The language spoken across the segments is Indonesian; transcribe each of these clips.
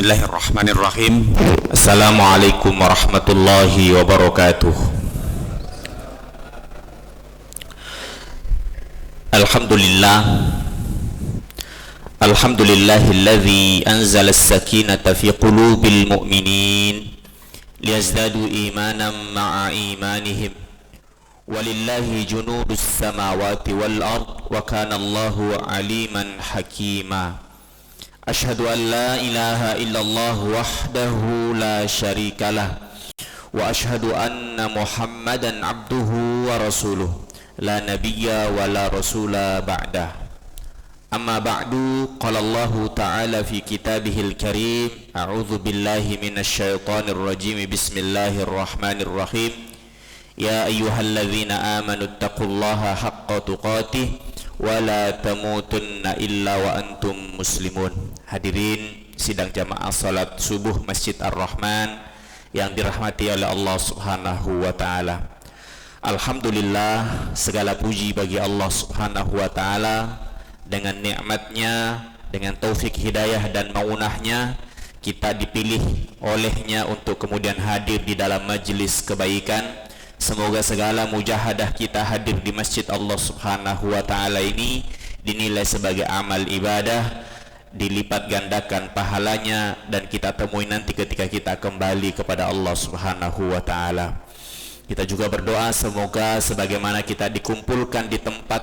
Bismillahirrahmanirrahim. Assalamualaikum warahmatullahi wabarakatuh. Alhamdulillahilladzi anzala as-sakinata fi qulubil mu'minin liyazdadu imanan ma'a imanihim walillahi junudus samawati wal ard wa kana Allahu aliman hakima. Ashhadu an la ilaha illallah wahdahu la syarika lah wa ashhadu anna Muhammadan abduhu wa rasuluh la nabiyya wa la rasula ba'dah. Amma ba'du, qala Allah ta'ala fi kitabihil karim, a'udzu billahi minasy syaithanir rajim, bismillahirrahmanirrahim. Ya ayyuhalladzina amanu taqullaha haqqa tuqatih wa la tamutunna illa wa antum muslimun. Hadirin sidang jamaah salat subuh Masjid Ar-Rahman yang dirahmati oleh Allah Subhanahu wa taala. Alhamdulillah, segala puji bagi Allah Subhanahu wa taala. Dengan nikmatnya, dengan taufik hidayah dan maunahnya, kita dipilih olehnya untuk kemudian hadir di dalam majlis kebaikan. Semoga segala mujahadah kita hadir di masjid Allah Subhanahu wa taala ini dinilai sebagai amal ibadah, dilipat gandakan pahalanya, dan kita temui nanti ketika kita kembali kepada Allah Subhanahu wa taala. Kita juga berdoa semoga sebagaimana kita dikumpulkan di tempat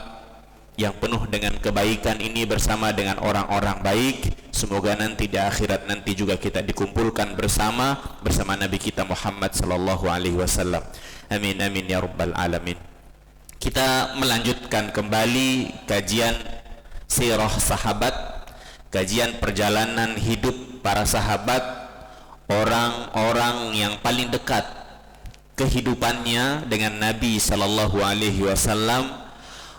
yang penuh dengan kebaikan ini bersama dengan orang-orang baik, semoga nanti di akhirat nanti juga kita dikumpulkan bersama Nabi kita Muhammad sallallahu alaihi wasallam. Amin amin ya rabbal alamin. Kita melanjutkan kembali kajian sirah sahabat, kajian perjalanan hidup para sahabat, orang-orang yang paling dekat kehidupannya dengan Nabi sallallahu alaihi wasallam,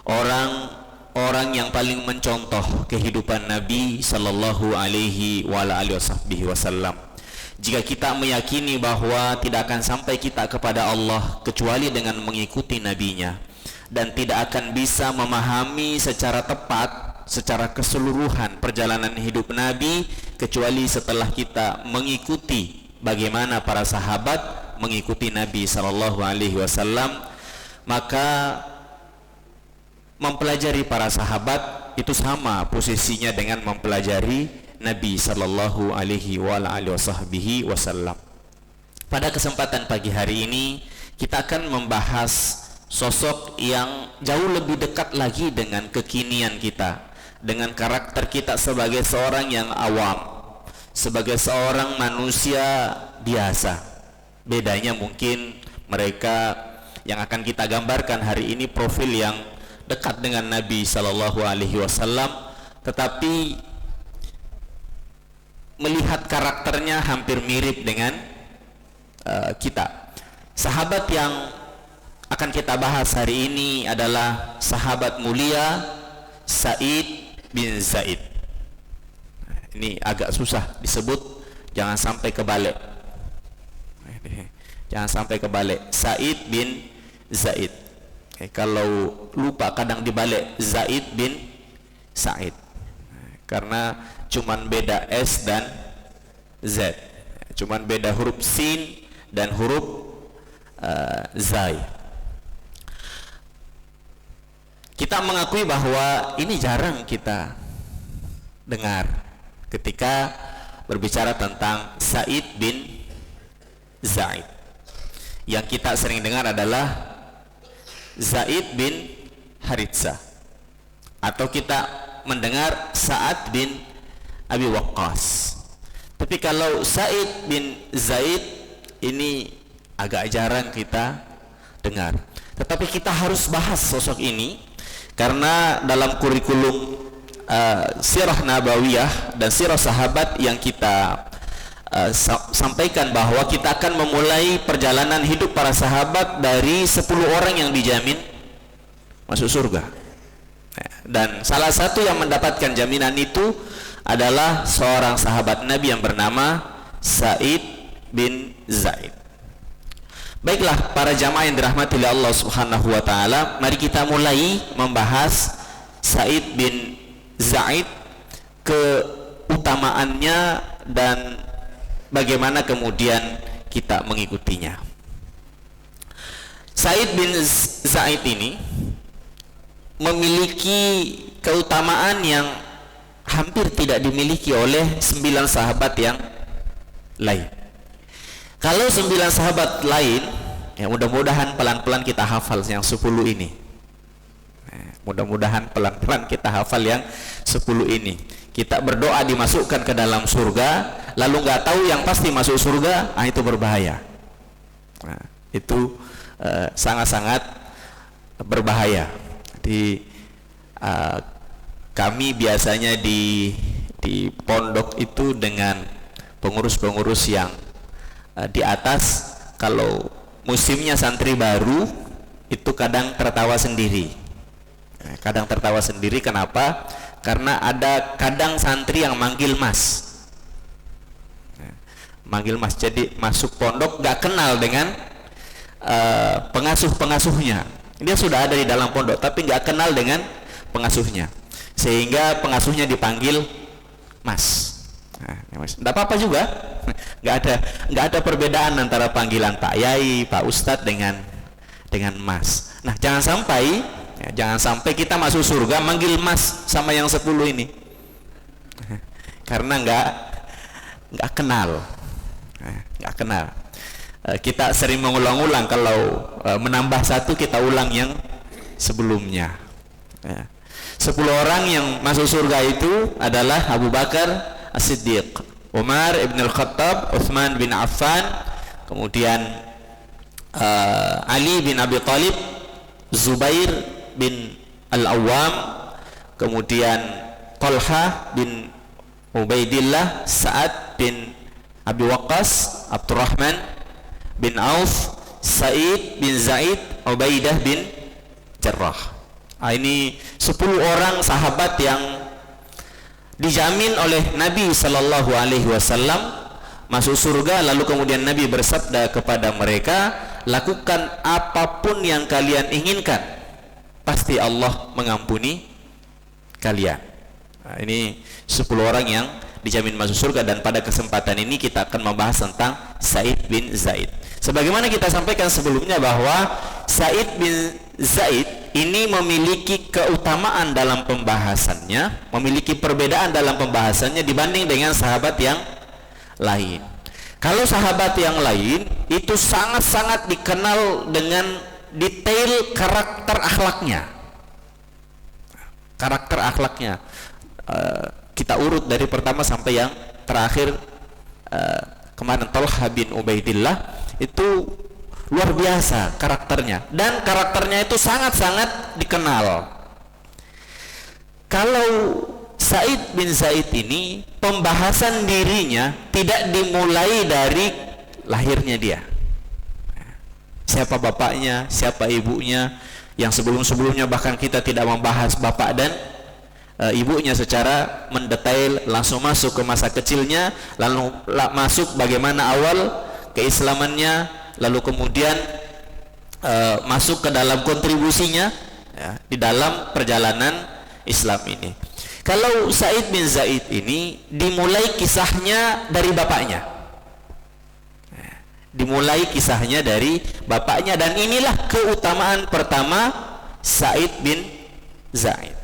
orang yang paling mencontoh kehidupan Nabi sallallahu alaihi wasallam. Jika kita meyakini bahwa tidak akan sampai kita kepada Allah kecuali dengan mengikuti nabinya, dan tidak akan bisa memahami secara tepat, secara keseluruhan perjalanan hidup Nabi kecuali setelah kita mengikuti bagaimana para sahabat mengikuti Nabi sallallahu alaihi wasallam, maka mempelajari para sahabat itu sama posisinya dengan mempelajari Nabi sallallahu alaihi wasallam. Pada kesempatan pagi hari ini kita akan membahas sosok yang jauh lebih dekat lagi dengan kekinian kita, dengan karakter kita sebagai seorang yang awam, sebagai seorang manusia biasa. Bedanya mungkin mereka yang akan kita gambarkan hari ini profil yang dekat dengan Nabi sallallahu alaihi wasallam, tetapi melihat karakternya hampir mirip dengan kita. Sahabat yang akan kita bahas hari ini adalah sahabat mulia Sa'id bin Zaid. Ini agak susah disebut, jangan sampai kebalik. Jangan sampai kebalik. Sa'id bin Zaid. Kalau lupa kadang dibalik, Zaid bin Sa'id, karena cuman beda S dan Z, cuman beda huruf Sin dan huruf Zai. Kita mengakui bahwa ini jarang kita dengar ketika berbicara tentang Sa'id bin Zaid. Yang kita sering dengar adalah Zaid bin Haritsah, atau kita mendengar Sa'ad bin Abi Waqqas. Tapi kalau Sa'id bin Zaid ini agak jarang kita dengar. Tetapi kita harus bahas sosok ini karena dalam kurikulum sirah nabawiyah dan sirah sahabat yang kita sampaikan bahwa kita akan memulai perjalanan hidup para sahabat dari 10 orang yang dijamin masuk surga. Dan salah satu yang mendapatkan jaminan itu adalah seorang sahabat Nabi yang bernama Sa'id bin Zaid. Baiklah para jamaah yang dirahmati oleh Allah Subhanahu wa taala, mari kita mulai membahas Sa'id bin Zaid, keutamaannya dan bagaimana kemudian kita mengikutinya. Said bin Zaid ini memiliki keutamaan yang hampir tidak dimiliki oleh 9 sahabat yang lain. Kalau 9 sahabat lain, ya mudah-mudahan pelan-pelan kita hafal yang 10 ini. Mudah-mudahan pelan-pelan kita hafal yang 10 ini. Kita berdoa dimasukkan ke dalam surga, lalu nggak tahu yang pasti masuk surga, itu berbahaya. Nah, itu sangat-sangat berbahaya. Kami biasanya di pondok itu dengan pengurus-pengurus yang di atas, kalau musimnya santri baru itu kadang tertawa sendiri. Kadang tertawa sendiri, kenapa? Karena ada kadang santri yang manggil mas. Manggil mas, jadi masuk pondok gak kenal dengan pengasuh-pengasuhnya. Dia sudah ada di dalam pondok tapi nggak kenal dengan pengasuhnya, sehingga pengasuhnya dipanggil mas. Nggak apa-apa juga, nggak ada perbedaan antara panggilan Pak Yai, Pak Ustadz dengan mas. Nah, jangan sampai kita masuk surga manggil mas sama yang 10 ini, karena nggak kenal. Kita sering mengulang-ulang, kalau menambah satu kita ulang yang sebelumnya. 10 orang yang masuk surga itu adalah Abu Bakar As-Siddiq, Umar ibn al-Khattab, Uthman bin Affan, kemudian Ali bin Abi Thalib, Zubair bin Al-Awwam, kemudian Talha bin Ubaidillah, Sa'ad bin Abi Waqqas, Abdurrahman bin Auf, Said bin Zaid, Ubaidah bin Jarrah. Ini 10 orang sahabat yang dijamin oleh Nabi Sallallahu Alaihi Wasallam masuk surga. Lalu kemudian Nabi bersabda kepada mereka, lakukan apapun yang kalian inginkan, pasti Allah mengampuni kalian. Ini 10 orang yang dijamin masuk surga, dan pada kesempatan ini kita akan membahas tentang Said bin Zaid. Sebagaimana kita sampaikan sebelumnya bahwa Said bin Zaid ini memiliki keutamaan dalam pembahasannya, memiliki perbedaan dalam pembahasannya dibanding dengan sahabat yang lain. Kalau sahabat yang lain itu sangat-sangat dikenal dengan detail karakter akhlaknya. Karakter akhlaknya kita urut dari pertama sampai yang terakhir. Kemarin Talha bin Ubaidillah itu luar biasa karakternya, dan karakternya itu sangat-sangat dikenal. Kalau Said bin Zaid ini, pembahasan dirinya tidak dimulai dari lahirnya dia, siapa bapaknya, siapa ibunya, yang sebelum-sebelumnya bahkan kita tidak membahas bapak dan ibunya secara mendetail, langsung masuk ke masa kecilnya, lalu masuk bagaimana awal keislamannya, lalu kemudian masuk ke dalam kontribusinya di dalam perjalanan Islam ini. Kalau Said bin Zaid ini dimulai kisahnya dari bapaknya, dan inilah keutamaan pertama Said bin Zaid.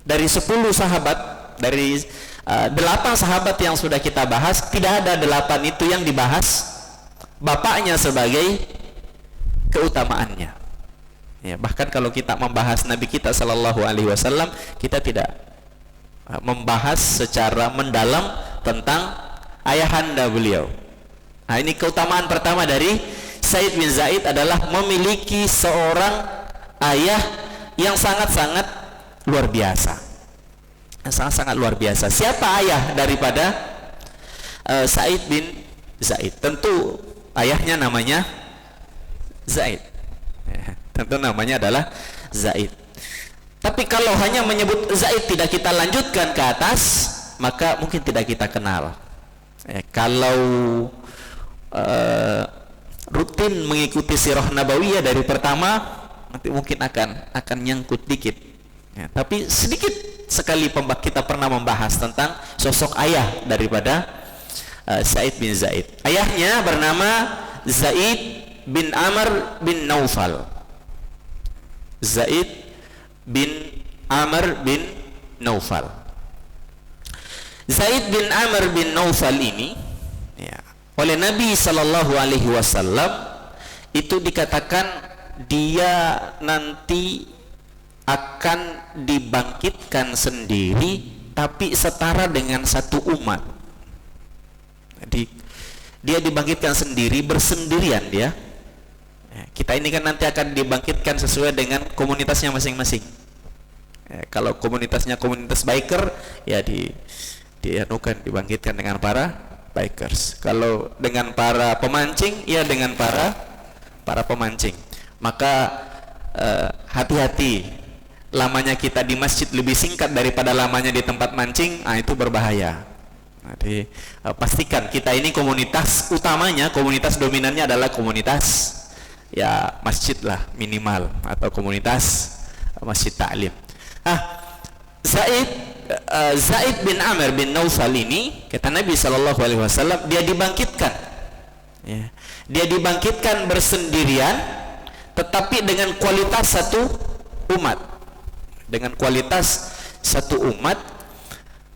Dari 10 sahabat, dari 8 sahabat yang sudah kita bahas, tidak ada 8 itu yang dibahas bapaknya sebagai keutamaannya. Ya, bahkan kalau kita membahas Nabi kita Sallallahu Alaihi Wasallam, kita tidak membahas secara mendalam tentang ayahanda beliau. Nah, ini keutamaan pertama dari Said bin Zaid adalah memiliki seorang ayah yang sangat-sangat luar biasa. Sangat-sangat luar biasa. Siapa ayah daripada Said bin Zaid? Tentu ayahnya namanya Zaid. Tentu namanya adalah Zaid. Tapi kalau hanya menyebut Zaid tidak kita lanjutkan ke atas, maka mungkin tidak kita kenal. Kalau rutin mengikuti sirah nabawiyah dari pertama, nanti mungkin akan nyangkut dikit. Tapi sedikit sekali kita pernah membahas tentang sosok ayah daripada Sa'id bin Zaid. Ayahnya bernama Zaid bin Amr bin Naufal. Zaid bin Amr bin Naufal. Zaid bin Amr bin Naufal ini ya, oleh Nabi Sallallahu Alaihi Wasallam itu dikatakan dia nanti akan dibangkitkan sendiri, tapi setara dengan satu umat. Jadi dia dibangkitkan sendiri, bersendirian dia. Kita ini kan nanti akan dibangkitkan sesuai dengan komunitasnya masing-masing. Kalau komunitasnya komunitas biker, ya dibangkitkan dengan para bikers. Kalau dengan para pemancing, ya dengan para pemancing. Maka hati-hati, lamanya kita di masjid lebih singkat daripada lamanya di tempat mancing, itu berbahaya. Jadi pastikan kita ini komunitas utamanya, komunitas dominannya adalah komunitas ya masjid lah minimal, atau komunitas masjid taklim. Zaid bin Amr bin Naufal ini, kata Nabi Sallallahu Alaihi Wasallam, dia dibangkitkan ya. Dia dibangkitkan bersendirian, tetapi dengan kualitas satu umat, dengan kualitas satu umat.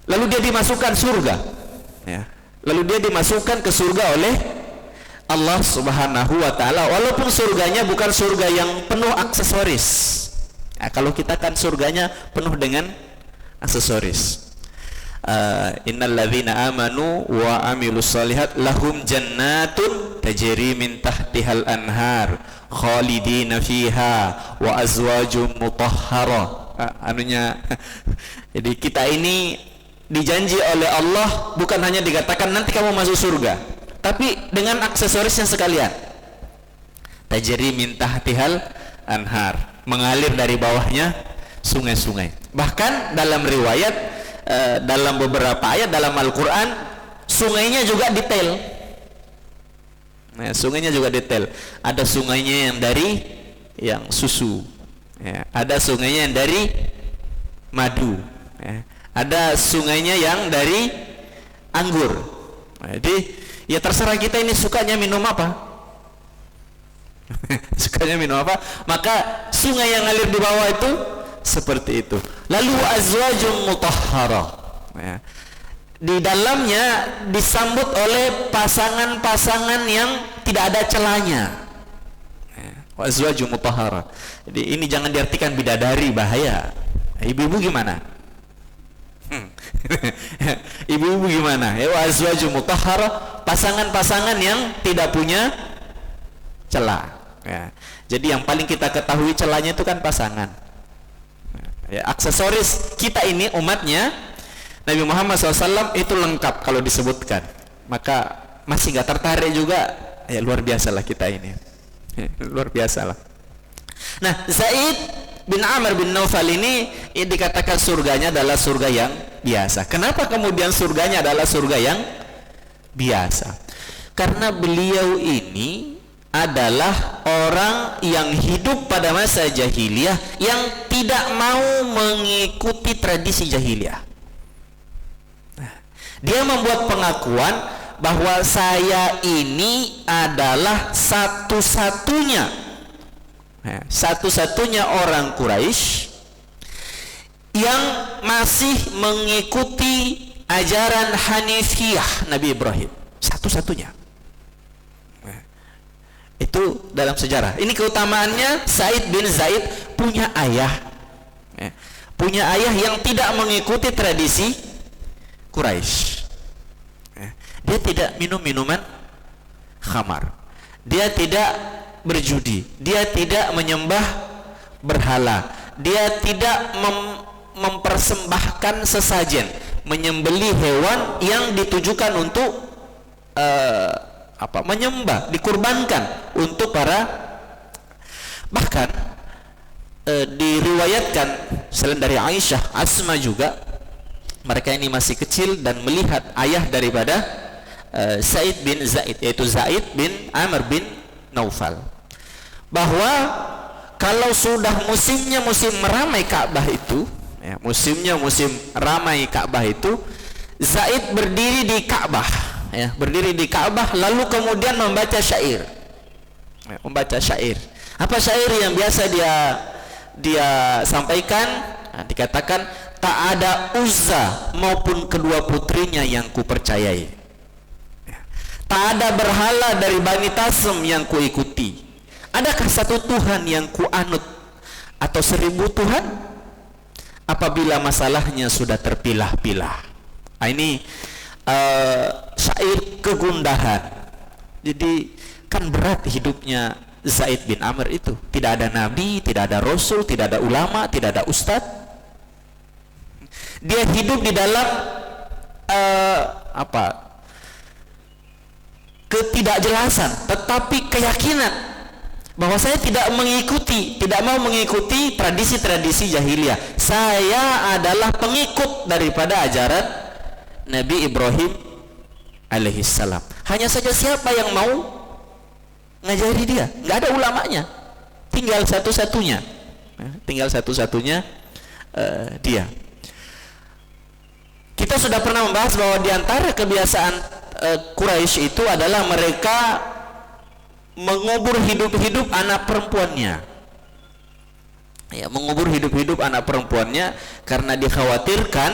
Lalu dia dimasukkan surga ya. Lalu dia dimasukkan ke surga oleh Allah Subhanahu wa Ta'ala, walaupun surganya bukan surga yang penuh aksesoris. Kalau kita kan surganya penuh dengan aksesoris. Innal ladzina amanu wa amilus solihat lahum jannatun tajri min tahtihal anhar khalidina fiha wa azwajum mutahhara. Jadi kita ini dijanji oleh Allah, bukan hanya dikatakan nanti kamu masuk surga, tapi dengan aksesorisnya sekalian. Tajri min tahtihal anhar, mengalir dari bawahnya sungai-sungai. Bahkan dalam riwayat, dalam beberapa ayat dalam Al-Quran, sungainya juga detail. Sungainya juga detail. Ada sungainya yang dari yang susu ya. Ada sungainya yang dari madu ya. Ada sungainya yang dari anggur. Jadi ya terserah kita ini sukanya minum apa. Sukanya minum apa, maka sungai yang ngalir di bawah itu seperti itu. Lalu azwajum mutahhara ya. Di dalamnya disambut oleh pasangan-pasangan yang tidak ada celahnya ya. Azwajum mutahhara. Jadi ini jangan diartikan bidadari, bahaya. Ibu-ibu gimana? Ibu-ibu gimana? Ya azwajum mutahhara, pasangan-pasangan yang tidak punya celah ya. Jadi yang paling kita ketahui celahnya itu kan pasangan ya. Aksesoris kita ini umatnya Nabi Muhammad SAW itu lengkap kalau disebutkan, maka masih gak tertarik juga ya. Luar biasa lah kita ini ya, luar biasa lah. Nah, Zaid bin Amr bin Naufal ini dikatakan surganya adalah surga yang biasa. Kenapa kemudian surganya adalah surga yang biasa? Karena beliau ini adalah orang yang hidup pada masa jahiliyah, yang tidak mau mengikuti tradisi jahiliyah. Dia membuat pengakuan bahwa saya ini adalah satu-satunya orang Quraisy yang masih mengikuti ajaran Hanifiyah Nabi Ibrahim, satu-satunya. Itu dalam sejarah. Ini keutamaannya, Sa'id bin Zaid punya ayah punya ayah yang tidak mengikuti tradisi Quraisy. Dia tidak minum minuman khamar, dia tidak berjudi, dia tidak menyembah berhala, dia tidak mempersembahkan sesajen, menyembelih hewan yang ditujukan untuk menyembah, dikurbankan untuk para. Bahkan diriwayatkan selain dari Aisyah, Asma juga, mereka ini masih kecil dan melihat ayah daripada Sa'id bin Zaid, yaitu Zaid bin Amr bin Naufal, bahwa kalau sudah musimnya musim ramai Ka'bah itu musim ramai Ka'bah itu, Zaid berdiri di Ka'bah ya, berdiri di Ka'bah lalu kemudian membaca syair. Ya, membaca syair. Apa syair yang biasa dia sampaikan? Nah, dikatakan tak ada Uzza maupun kedua putrinya yang kupercayai. Ya. Tak ada berhala dari Bani Tasm yang kuikuti. Adakah satu Tuhan yang kuanut atau 1000 Tuhan? Apabila masalahnya sudah terpilah-pilah. Nah, ini syair kegundahan. Jadi kan berat hidupnya Zaid bin Amr itu. Tidak ada nabi, tidak ada rasul, tidak ada ulama, tidak ada ustadz. Dia hidup di dalam ketidakjelasan, tetapi keyakinan bahwa saya tidak mau mengikuti tradisi-tradisi jahiliyah. Saya adalah pengikut daripada ajaran Nabi Ibrahim alaihissalam. Hanya saja siapa yang mau ngajari dia? Nggak ada ulamanya. Tinggal satu-satunya dia. Kita sudah pernah membahas bahwa di antara kebiasaan Quraisy itu adalah mereka mengubur hidup-hidup anak perempuannya. Ya, mengubur hidup-hidup anak perempuannya karena dikhawatirkan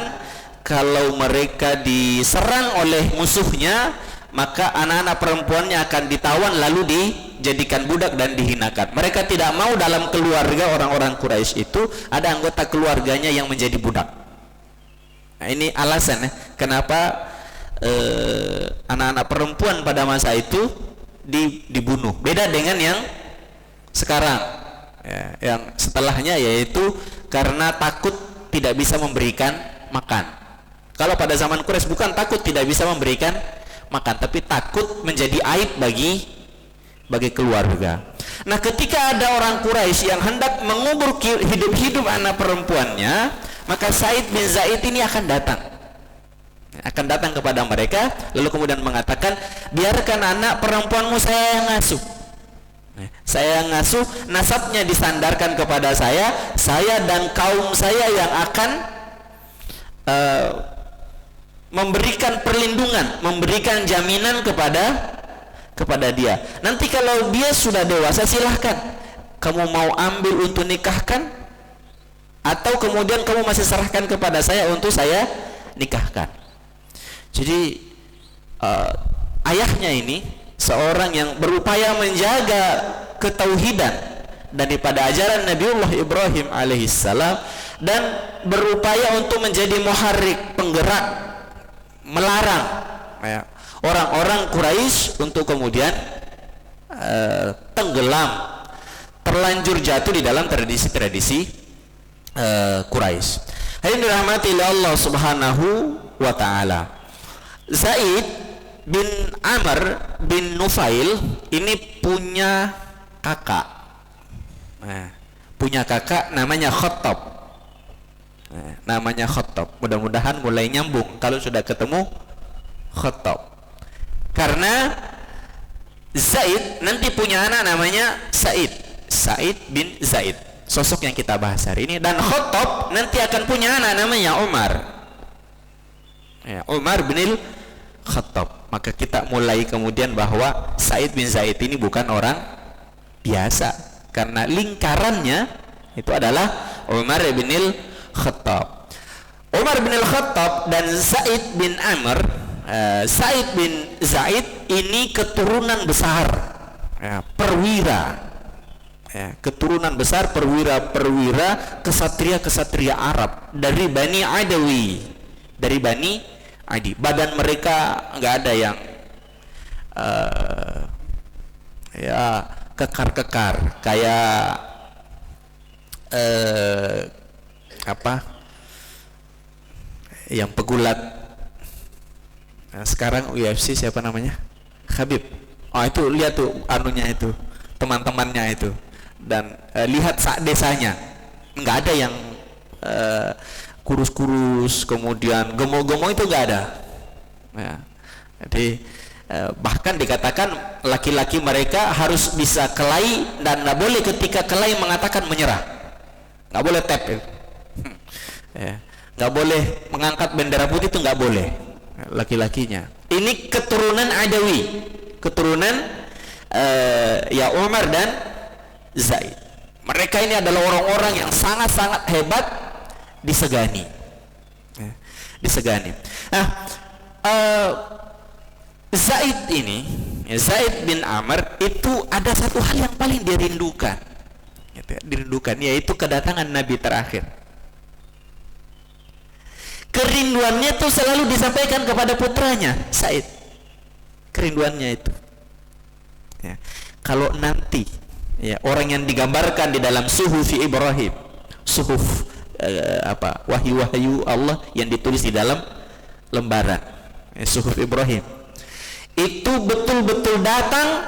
kalau mereka diserang oleh musuhnya, maka anak-anak perempuannya akan ditawan lalu dijadikan budak dan dihinakan. Mereka tidak mau dalam keluarga orang-orang Quraisy itu ada anggota keluarganya yang menjadi budak. Nah, ini alasan kenapa anak-anak perempuan pada masa itu dibunuh. Beda dengan yang sekarang, ya, yang setelahnya, yaitu karena takut tidak bisa memberikan makan. Kalau pada zaman Quraisy bukan takut tidak bisa memberikan makan, tapi takut menjadi aib bagi keluarga. Nah, ketika ada orang Quraisy yang hendak mengubur hidup-hidup anak perempuannya, maka Said bin Zaid ini akan datang kepada mereka lalu kemudian mengatakan, biarkan anak perempuanmu saya yang ngasuh. Saya ngasuh, nasabnya disandarkan kepada saya dan kaum saya yang akan memberikan perlindungan, memberikan jaminan kepada dia. Nanti kalau dia sudah dewasa, silahkan kamu mau ambil untuk nikahkan, atau kemudian kamu masih serahkan kepada saya untuk saya nikahkan. Jadi ayahnya ini seorang yang berupaya menjaga ketauhidan daripada ajaran Nabiullah Ibrahim alaihissalam, dan berupaya untuk menjadi muharrik, penggerak, melarang orang-orang Quraisy untuk kemudian tenggelam, terlanjur jatuh di dalam tradisi-tradisi Quraisy. Hadirin dirahmati Allah Subhanahu wa taala. Zaid bin Amr bin Nufail ini punya kakak. Punya kakak namanya Khattab. Namanya Khattab. Mudah-mudahan mulai nyambung kalau sudah ketemu Khattab. Karena Zaid nanti punya anak namanya Said bin Zaid, sosok yang kita bahas hari ini. Dan Khattab nanti akan punya anak namanya Umar. Umar bin Khattab. Maka kita mulai kemudian bahwa Said bin Zaid ini bukan orang biasa, karena lingkarannya itu adalah Umar bin Khattab. Umar bin Khattab dan Zaid bin Amr, Said bin Zaid ini keturunan besar, perwira, keturunan besar, perwira kesatria Arab dari Bani Adawi, dari Bani Adi. Badan mereka nggak ada yang kekar-kekar kayak yang pegulat sekarang UFC, siapa namanya, Khabib. Itu lihat tuh anunya itu, teman-temannya itu, dan lihat sak desanya nggak ada yang kurus-kurus kemudian gemuk-gemuk, itu nggak ada. Jadi bahkan dikatakan laki-laki mereka harus bisa kelahi, dan nggak boleh ketika kelahi mengatakan menyerah, nggak boleh tap, nggak boleh mengangkat bendera putih, itu nggak boleh. laki-lakinya. Ini keturunan Adawi, keturunan ya Umar dan Zaid. Mereka ini adalah orang-orang yang sangat-sangat hebat, disegani. Disegani. Nah, Zaid ini, Zaid bin Amr itu ada satu hal yang paling dirindukan, dirindukan, yaitu kedatangan Nabi terakhir. Kerinduannya itu selalu disampaikan kepada putranya Zaid. Kerinduannya itu. Ya. Kalau nanti ya, orang yang digambarkan di dalam suhuf Ibrahim, suhuf wahyu-wahyu Allah yang ditulis di dalam lembaran suhuf Ibrahim, itu betul-betul datang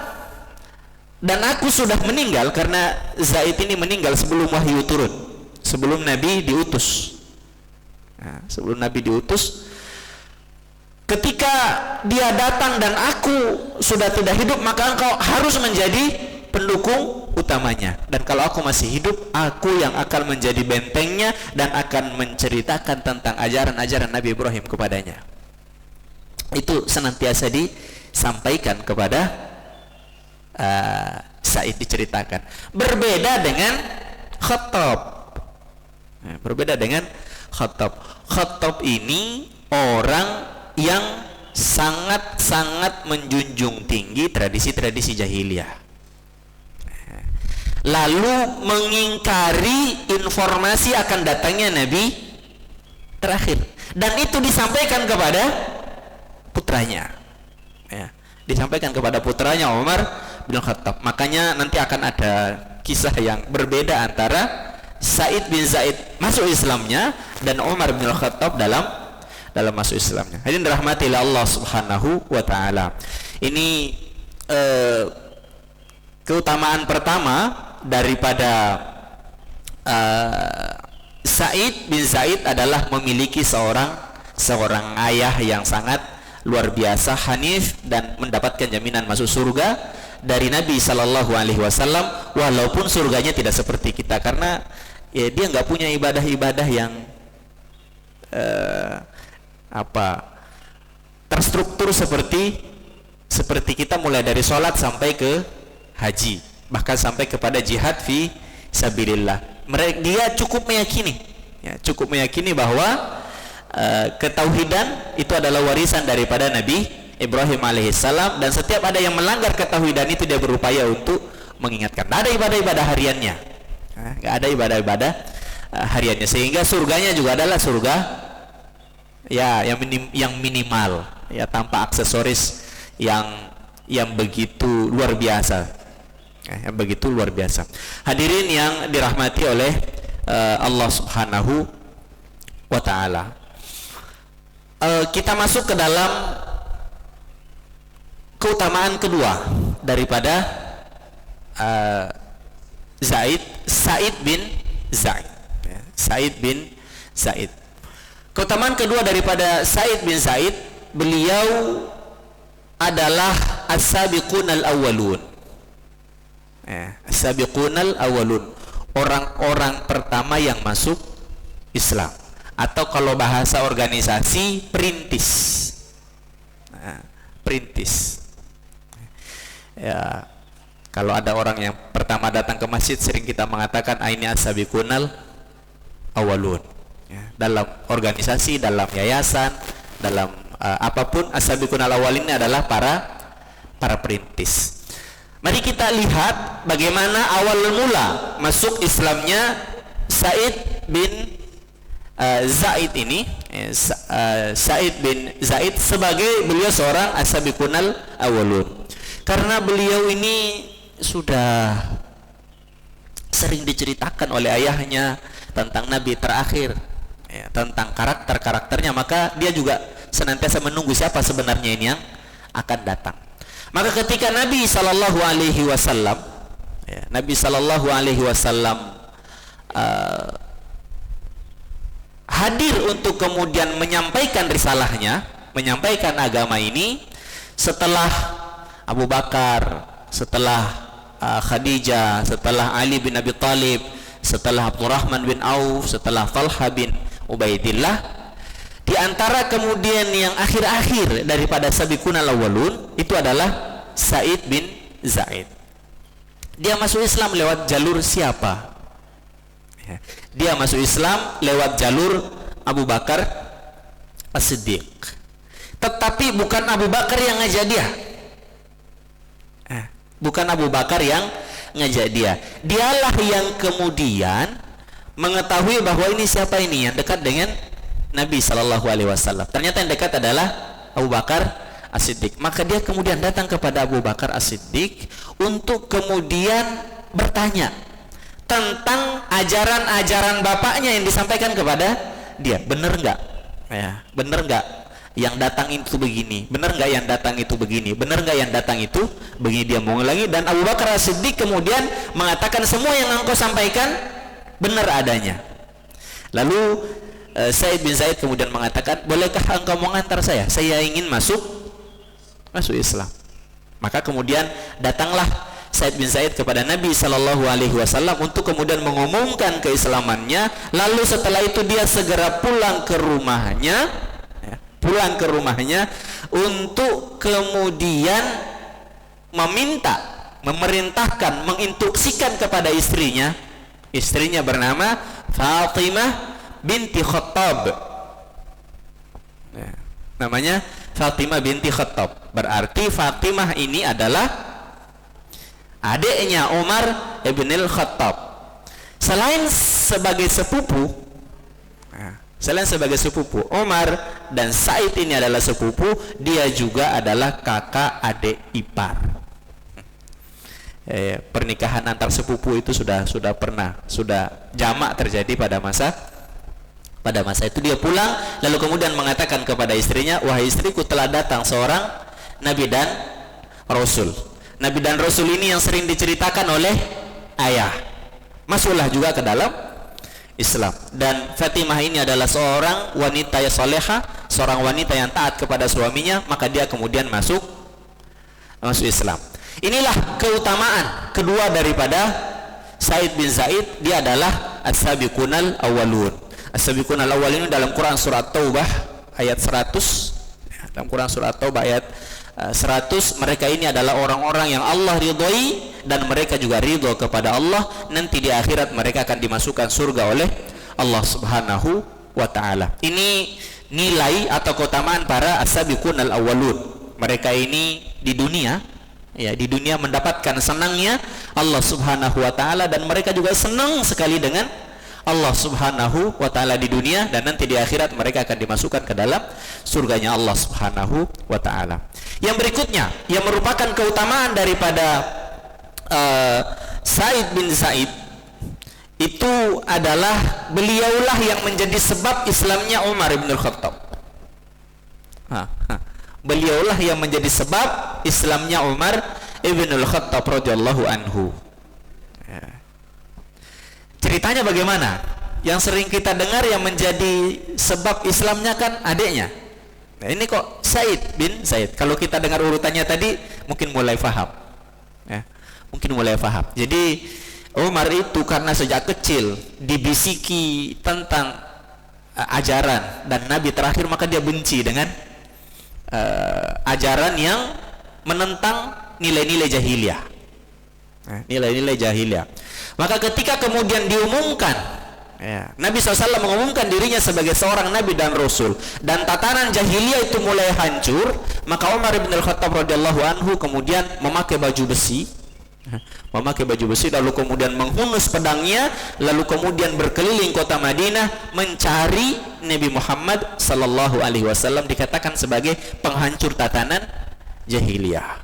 dan aku sudah meninggal, karena Zaid ini meninggal sebelum wahyu turun, sebelum Nabi diutus. Nah, sebelum Nabi diutus, ketika dia datang dan aku sudah tidak hidup, maka engkau harus menjadi pendukung utamanya, dan kalau aku masih hidup, aku yang akan menjadi bentengnya dan akan menceritakan tentang ajaran-ajaran Nabi Ibrahim kepadanya. Itu senantiasa disampaikan kepada Said, diceritakan. Berbeda dengan Khattab. Berbeda dengan Khattab. Khattab ini orang yang sangat-sangat menjunjung tinggi tradisi-tradisi jahiliyah, lalu mengingkari informasi akan datangnya Nabi terakhir, dan itu disampaikan kepada putranya, ya, disampaikan kepada putranya Umar bin Khattab. Makanya nanti akan ada kisah yang berbeda antara Said bin Zaid masuk Islamnya dan Umar bin Khattab dalam masuk Islamnya. Hadirin dirahmati Allah Subhanahu wa taala. Ini keutamaan pertama daripada Said bin Zaid adalah memiliki seorang ayah yang sangat luar biasa, hanif, dan mendapatkan jaminan masuk surga dari Nabi Sallallahu Alaihi Wasallam, walaupun surganya tidak seperti kita, karena ya, dia nggak punya ibadah-ibadah yang terstruktur seperti kita, mulai dari sholat sampai ke haji, bahkan sampai kepada jihad fi sabilillah. Dia cukup meyakini bahwa ketauhidan itu adalah warisan daripada Nabi Ibrahim alaihissalam, dan setiap ada yang melanggar ketauhidan itu dia berupaya untuk mengingatkan. Tidak ada ibadah-ibadah hariannya, nggak ada ibadah-ibadah hariannya, sehingga surganya juga adalah surga ya yang minimal, ya, tanpa aksesoris yang begitu luar biasa, yang begitu luar biasa. Hadirin yang dirahmati oleh Allah Subhanahu wa taala. Kita masuk ke dalam keutamaan kedua daripada Said bin Zaid. Said bin Zaid. Keutamaan kedua daripada Said bin Zaid, beliau adalah as-sabiqunal awwalun. As-sabiqunal awwalun, orang-orang pertama yang masuk Islam, atau kalau bahasa organisasi perintis. Perintis. Ya, kalau ada orang yang pertama datang ke masjid, sering kita mengatakan ini as-sabiqunal awwalun. Ya, dalam organisasi, dalam yayasan, dalam apapun, as-sabiqunal awwalin ini adalah para perintis. Mari kita lihat bagaimana awal mula masuk Islamnya Said bin Zaid ini. Said bin Zaid sebagai beliau seorang as-sabiqunal awwalun, karena beliau ini sudah sering diceritakan oleh ayahnya tentang Nabi terakhir, ya, tentang karakternya, maka dia juga senantiasa menunggu siapa sebenarnya ini yang akan datang. Maka ketika Nabi Sallallahu Alaihi Wasallam, ya, Nabi Sallallahu Alaihi Wasallam hadir untuk kemudian menyampaikan risalahnya, menyampaikan agama ini, setelah Abu Bakar, setelah Khadijah, setelah Ali bin Abi Thalib, setelah Abdurrahman bin Auf, setelah Talha bin Ubaidillah, Di antara kemudian yang akhir-akhir daripada sabiqunal awwalun itu adalah Sa'id bin Zaid. Dia masuk Islam lewat jalur siapa? Dia masuk Islam lewat jalur Abu Bakar As-Siddiq. Tetapi bukan Abu Bakar yang ngajak dia. Bukan Abu Bakar yang ngajak dia. Dialah yang kemudian mengetahui bahwa ini siapa ini yang dekat dengan Nabi SAW. Ternyata yang dekat adalah Abu Bakar As-Siddiq. Maka dia kemudian datang kepada Abu Bakar As-Siddiq untuk kemudian bertanya tentang ajaran-ajaran bapaknya yang disampaikan kepada dia. Benar nggak? Ya, benar nggak yang datang itu begini? Benar nggak yang datang itu begini? Benar nggak yang datang itu begini? Dia mengulangi, dan Abu Bakar As-Siddiq kemudian mengatakan semua yang engkau sampaikan benar adanya. Lalu Sa'id bin Zaid kemudian mengatakan, bolehkah engkau mengantar saya? Saya ingin masuk Islam. Maka kemudian datanglah Sa'id bin Zaid kepada Nabi SAW untuk kemudian mengumumkan keislamannya. Lalu setelah itu dia segera pulang ke rumahnya untuk kemudian memerintahkan, menginstruksikan kepada istrinya bernama Fatimah binti Khattab. Namanya Fatimah binti Khattab. Berarti Fatimah ini adalah adiknya Umar ibn al-Khattab. Selain sebagai sepupu Umar dan Said ini adalah sepupu, dia juga adalah kakak adik ipar. Pernikahan antar sepupu itu sudah jamak terjadi pada masa itu. Dia pulang lalu kemudian mengatakan kepada istrinya, wahai istriku, telah datang seorang Nabi dan Rasul. Nabi dan Rasul ini yang sering diceritakan oleh ayah, masuklah juga ke dalam Islam. Dan Fatimah ini adalah seorang wanita yang soleha, seorang wanita yang taat kepada suaminya, maka dia kemudian masuk Islam. Inilah keutamaan kedua daripada Sa'id bin Zaid. Dia adalah as-sabiqunal awwalun. As-sabiqunal awwalun dalam Quran surat Taubah ayat 100. Dalam Quran surat Taubah ayat 100, mereka ini adalah orang-orang yang Allah ridhoi dan mereka juga ridho kepada Allah. Nanti di akhirat mereka akan dimasukkan surga oleh Allah Subhanahu wa taala. Ini nilai atau keutamaan para as-sabiqunal awwalun. Mereka ini di dunia mendapatkan senangnya Allah Subhanahu wa taala, dan mereka juga senang sekali dengan Allah Subhanahu wa taala di dunia, dan nanti di akhirat mereka akan dimasukkan ke dalam surganya Allah Subhanahu wa taala. Yang berikutnya yang merupakan keutamaan daripada Sa'id bin Zaid itu adalah beliaulah yang menjadi sebab Islamnya Umar bin Khattab. Beliaulah yang menjadi sebab Islamnya Umar ibn al-Khattab radhiyallahu anhu. Ceritanya bagaimana? Yang sering kita dengar yang menjadi sebab Islamnya kan adiknya. Nah, ini kok Sa'id bin Zaid. Kalau kita dengar urutannya tadi mungkin mulai faham. Jadi Umar itu karena sejak kecil dibisiki tentang ajaran dan Nabi terakhir, maka dia benci dengan ajaran yang menentang nilai-nilai jahiliyah. Maka ketika kemudian diumumkan, Nabi SAW mengumumkan dirinya sebagai seorang Nabi dan Rasul, dan tatanan jahiliyah itu mulai hancur, maka Umar bin Al-Khattab radhiyallahu anhu kemudian memakai baju besi, lalu kemudian menghunus pedangnya, lalu kemudian berkeliling kota Madinah mencari Nabi Muhammad sallallahu alaihi wasallam, dikatakan sebagai penghancur tatanan jahiliyah.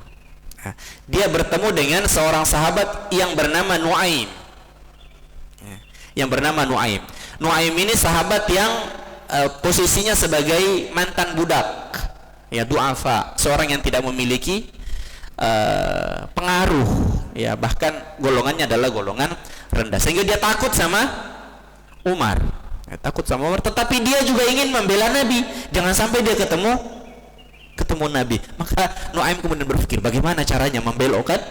Dia bertemu dengan seorang sahabat yang bernama Nuaim. Nuaim ini sahabat yang posisinya sebagai mantan budak, du'afa, seorang yang tidak memiliki pengaruh, bahkan golongannya adalah golongan rendah, sehingga dia takut sama Umar. Tetapi dia juga ingin membela Nabi, jangan sampai dia ketemu Nabi. Maka Nuaim kemudian berpikir bagaimana caranya membelokkan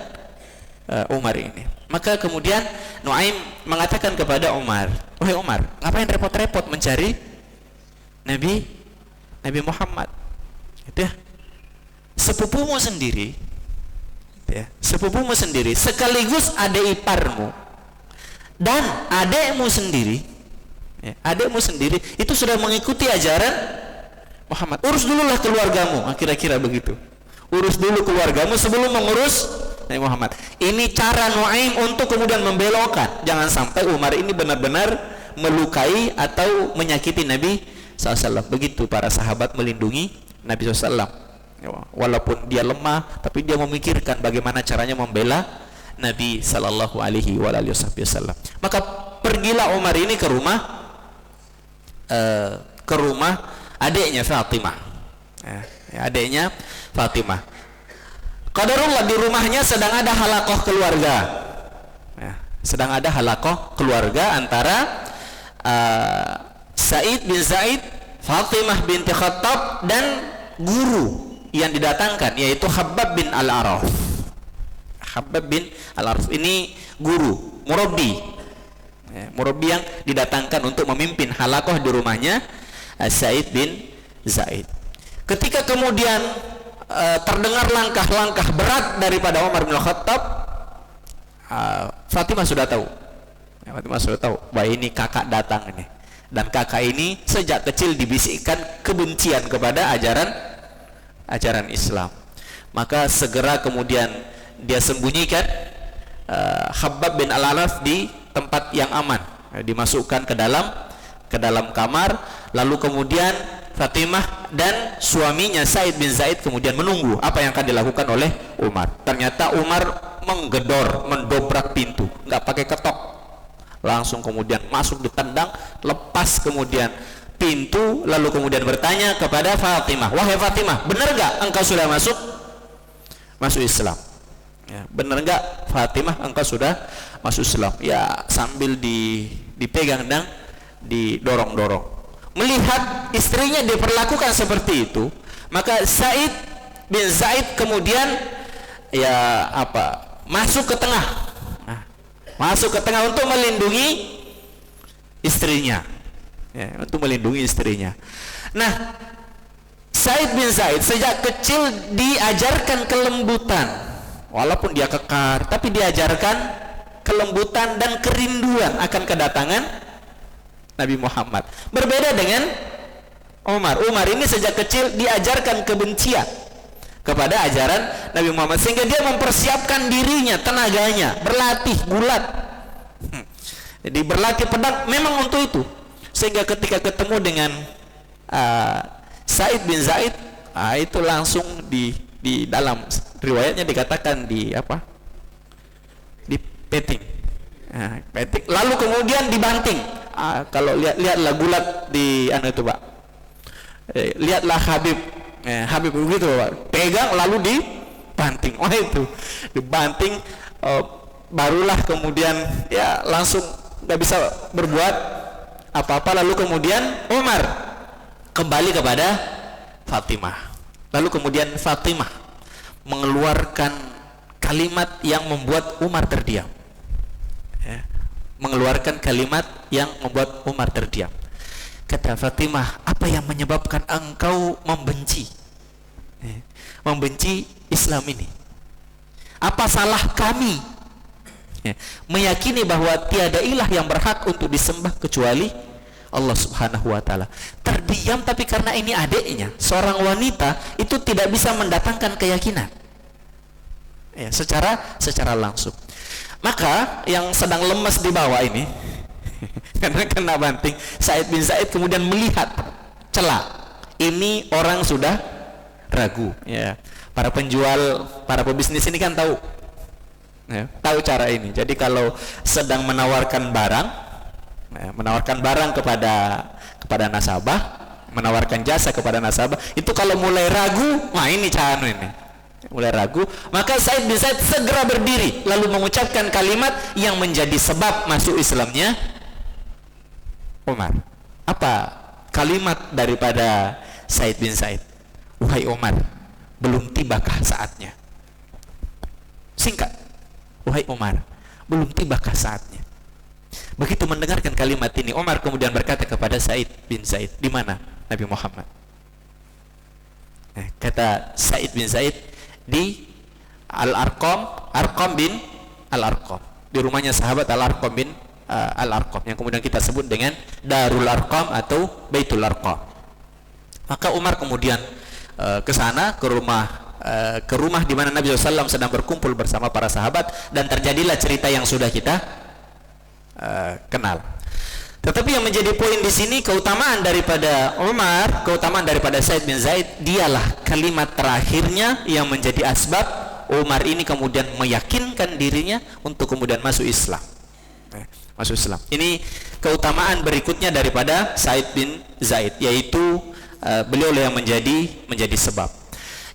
Umar ini. Maka kemudian Nuaim mengatakan kepada Umar, wahai Umar, ngapain repot-repot mencari Nabi Nabi Muhammad. Itu ya. Sepupumu sendiri, ya, sepupumu sendiri sekaligus adik iparmu dan adekmu sendiri, ya, adekmu sendiri itu sudah mengikuti ajaran Muhammad. Urus dululah keluargamu, kira-kira begitu. Urus dulu keluargamu sebelum mengurus Nabi Muhammad. Ini cara Nuaim untuk kemudian membelokkan. Jangan sampai Umar ini benar-benar melukai atau menyakiti Nabi SAW. Begitu para sahabat melindungi Nabi SAW. Walaupun dia lemah, tapi dia memikirkan bagaimana caranya membela Nabi Sallallahu Alaihi Wasallam. Maka pergilah Umar ini ke rumah adiknya Fatimah. Adiknya Fatimah. Qadarullah di rumahnya sedang ada halaqah keluarga. Sedang ada halaqah keluarga antara Sa'id bin Zaid, Fatimah binti Khattab dan guru yang didatangkan yaitu Khabbab bin Al-Araf. Khabbab bin Al-Araf ini guru, murabbi. Murabbi yang didatangkan untuk memimpin halaqah di rumahnya Sa'id bin Zaid. Ketika kemudian terdengar langkah-langkah berat daripada Umar bin Khattab, Fatimah sudah tahu. Fatimah sudah tahu bahwa ini kakak datang ini. Dan kakak ini sejak kecil dibisikkan kebencian kepada ajaran Islam. Maka segera kemudian dia sembunyikan Khabbab bin Al-Araf di tempat yang aman, dimasukkan ke dalam kamar. Lalu kemudian Fatimah dan suaminya Sa'id bin Zaid kemudian menunggu apa yang akan dilakukan oleh Umar. Ternyata Umar mendobrak pintu, nggak pakai ketok, langsung kemudian masuk, ditendang, lepas kemudian pintu, lalu kemudian bertanya kepada Fatimah, wahai Fatimah, benar nggak engkau sudah masuk Islam? Ya, benar nggak Fatimah engkau sudah masuk Islam? Ya, sambil dipegang dan didorong-dorong. Melihat istrinya diperlakukan seperti itu, maka Sa'id bin Zaid kemudian masuk ke tengah. Masuk ke tengah untuk melindungi istrinya. Untuk melindungi istrinya. Nah, Sa'id bin Zaid sejak kecil diajarkan kelembutan. Walaupun dia kekar, tapi diajarkan kelembutan dan kerinduan akan kedatangan Nabi Muhammad. Berbeda dengan Umar. Umar ini sejak kecil diajarkan kebencian kepada ajaran Nabi Muhammad, sehingga dia mempersiapkan dirinya, tenaganya, berlatih gulat. Jadi berlatih pedang memang untuk itu. Sehingga ketika ketemu dengan Sa'id bin Zaid, itu langsung di dalam riwayatnya dikatakan di peting. Peting. Lalu kemudian dibanting. Kalau lihatlah gulat di itu, Pak. Lihatlah Habib begitu, Pak. Pegang lalu dibanting. Itu dibanting, barulah kemudian ya langsung nggak bisa berbuat apa-apa. Lalu kemudian Umar kembali kepada Fatimah. Lalu kemudian Fatimah mengeluarkan kalimat yang membuat Umar terdiam. Mengeluarkan kalimat yang membuat Umar terdiam. Kata Fatimah, apa yang menyebabkan engkau membenci Islam ini? Apa salah kami meyakini bahwa tiada ilah yang berhak untuk disembah kecuali Allah Subhanahu wa Ta'ala? Terdiam, tapi karena ini adiknya, seorang wanita, itu tidak bisa mendatangkan keyakinan secara langsung. Maka yang sedang lemas di bawah ini karena kena banting, Sa'id bin Zaid kemudian melihat celah. Ini orang sudah ragu. Para penjual, para pebisnis ini kan tahu cara ini. Jadi kalau sedang menawarkan barang kepada nasabah, menawarkan jasa kepada nasabah, itu kalau mulai ragu, ini mulai ragu, maka Sa'id bin Zaid segera berdiri lalu mengucapkan kalimat yang menjadi sebab masuk Islamnya Umar. Apa kalimat daripada Sa'id bin Zaid? Wahai Umar, belum tibakah saatnya? Singkat, wahai Umar, belum tibakah saatnya? Begitu mendengarkan kalimat ini, Umar kemudian berkata kepada Sa'id bin Zaid, di mana Nabi Muhammad? Kata Said bin Zaid di Arqam bin Al-Arqam, di rumahnya sahabat Al-Arqam bin Al-Arqam yang kemudian kita sebut dengan Darul Arqam atau Baitul Arqam. Maka Umar kemudian ke sana, ke rumah di mana Nabi SAW sedang berkumpul bersama para sahabat, dan terjadilah cerita yang sudah kita kenal. Tetapi yang menjadi poin di sini, keutamaan daripada Umar, keutamaan daripada Said bin Zaid, dialah kalimat terakhirnya yang menjadi asbab Umar ini kemudian meyakinkan dirinya untuk kemudian masuk Islam. Masuk Islam. Ini keutamaan berikutnya daripada Said bin Zaid, yaitu beliau yang menjadi sebab.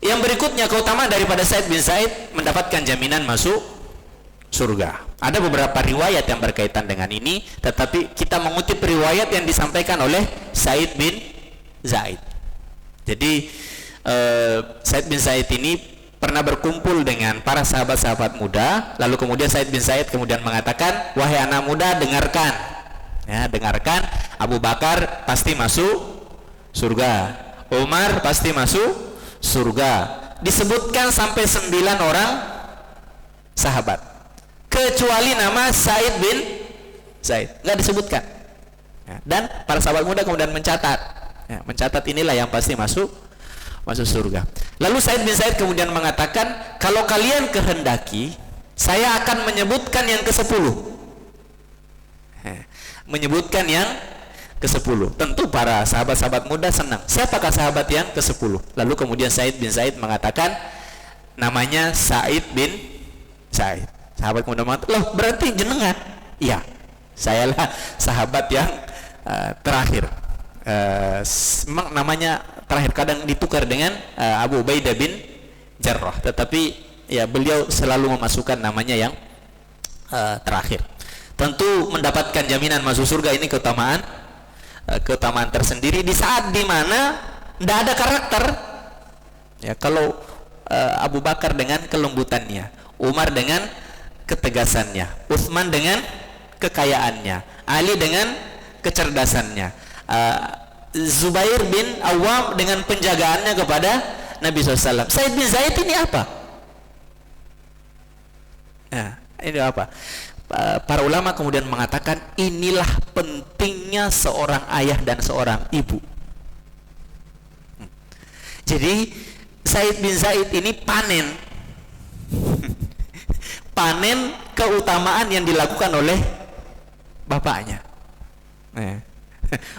Yang berikutnya, keutamaan daripada Said bin Zaid mendapatkan jaminan masuk surga. Ada beberapa riwayat yang berkaitan dengan ini, tetapi kita mengutip riwayat yang disampaikan oleh Said bin Zaid. Jadi Said bin Zaid ini pernah berkumpul dengan para sahabat-sahabat muda, lalu kemudian Said bin Zaid kemudian mengatakan, wahai anak muda, dengarkan, ya, dengarkan, Abu Bakar pasti masuk surga, Umar pasti masuk surga. Disebutkan sampai 9 orang sahabat, kecuali nama Said bin Zaid nggak disebutkan, ya, dan para sahabat muda kemudian mencatat, ya, mencatat inilah yang pasti masuk surga. Lalu Said bin Zaid kemudian mengatakan, kalau kalian kehendaki, saya akan menyebutkan yang ke-10. Menyebutkan yang ke-10. Tentu para sahabat-sahabat muda senang. Siapakah sahabat yang ke-10? Lalu kemudian Said bin Zaid mengatakan, namanya Said bin Zaid. Sahabat muda mengatakan, loh berarti jenengan? Iya, sayalah sahabat yang terakhir. Namanya terakhir, kadang ditukar dengan Abu Ubaidah bin Jarrah, tetapi ya beliau selalu memasukkan namanya yang terakhir. Tentu mendapatkan jaminan masuk surga ini keutamaan tersendiri di saat dimana tidak ada karakter, ya. Kalau Abu Bakar dengan kelembutannya, Umar dengan ketegasannya, Utsman dengan kekayaannya, Ali dengan kecerdasannya, Zubair bin Awam dengan penjagaannya kepada Nabi SAW. Said bin Zaid ini apa? Nah, ini apa? Para ulama kemudian mengatakan, inilah pentingnya seorang ayah dan seorang ibu. Jadi Said bin Zaid ini panen keutamaan yang dilakukan oleh bapaknya.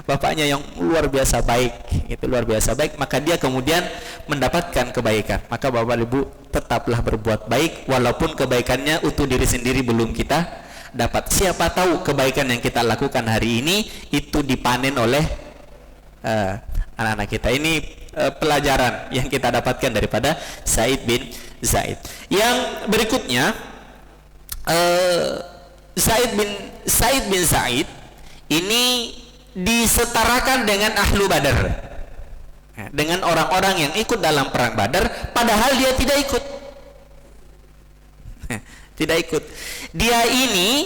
Bapaknya yang luar biasa baik, itu luar biasa baik, maka dia kemudian mendapatkan kebaikan. Maka Bapak Ibu tetaplah berbuat baik, walaupun kebaikannya untuk diri sendiri belum kita dapat. Siapa tahu kebaikan yang kita lakukan hari ini itu dipanen oleh anak-anak kita. Ini pelajaran yang kita dapatkan daripada Said bin Zaid. Yang berikutnya, Said bin Zaid ini disetarakan dengan Ahlu Badar, dengan orang-orang yang ikut dalam perang Badar, padahal dia tidak ikut. Dia ini